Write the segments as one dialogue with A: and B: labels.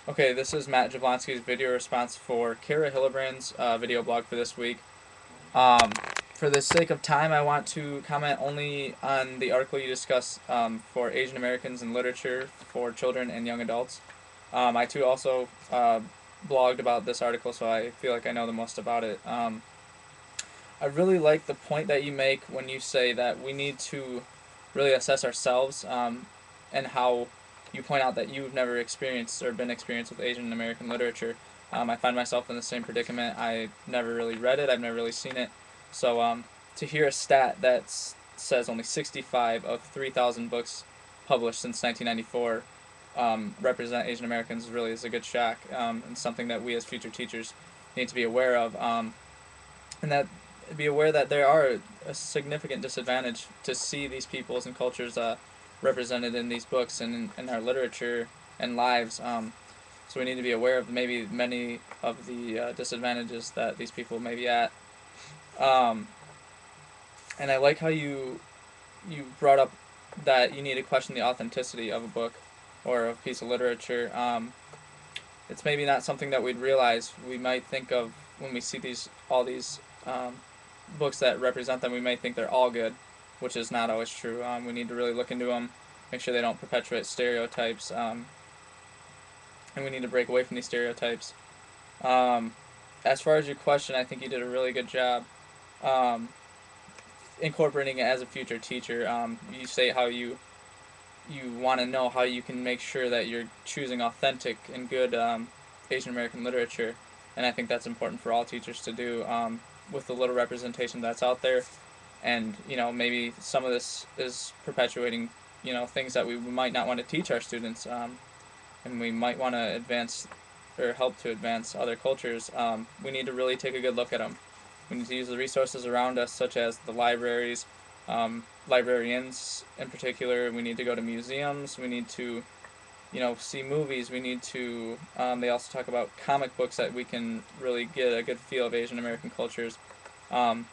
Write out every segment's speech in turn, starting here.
A: Okay, this is Matt Jablonski's video response for Kara Hillebrand's video blog for this week. For the sake of time, I want to comment only on the article you discussed for Asian Americans in literature for children and young adults. I too also blogged about this article, so I feel like I know the most about it. I really like the point that you make when you say that we need to really assess ourselves, and how you point out that you've never experienced or been experienced with Asian American literature. I find myself in the same predicament. I never really read it. I've never really seen it. So to hear a stat that says only 65 of 3,000 books published since 1994 represent Asian Americans really is a good shock, and something that we as future teachers need to be aware of. And that be aware that there are a significant disadvantage to see these peoples and cultures represented in these books and in our literature and lives. So we need to be aware of maybe many of the disadvantages that these people may be at. Um, and I like how you brought up that you need to question the authenticity of a book or a piece of literature. It's maybe not something that we'd realize. We might think of when we see all these books that represent them. We may think they're all good, which is not always true. We need to really look into them, make sure they don't perpetuate stereotypes, and we need to break away from these stereotypes. Um, as far as your question, I think you did a really good job um, incorporating it as a future teacher. You say how you want to know how you can make sure that you're choosing authentic and good Asian American literature, and I think that's important for all teachers to do, with the little representation that's out there. And maybe some of this is perpetuating things that we might not want to teach our students, and we might want to advance or help to advance other cultures. We need to really take a good look at them. We need to use the resources around us, such as the libraries, librarians in particular. We need to go to museums. We need to, see movies. We need to. They also talk about comic books that we can really get a good feel of Asian American cultures. Um,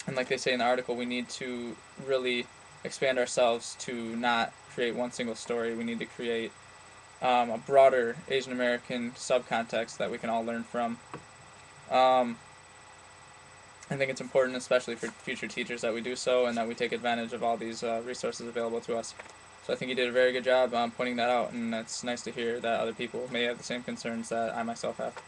A: and like they say in the article, we need to really expand ourselves to not create one single story. We need to create a broader Asian American subcontext that we can all learn from. Um, I think it's important, especially for future teachers, that we do so and that we take advantage of all these resources available to us. So I think you did a very good job pointing that out, and it's nice to hear that other people may have the same concerns that I myself have.